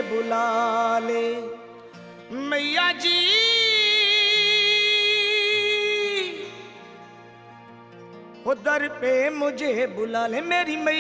बुला ले। मैया जी वो दर पे मुझे बुला ले मेरी मैया।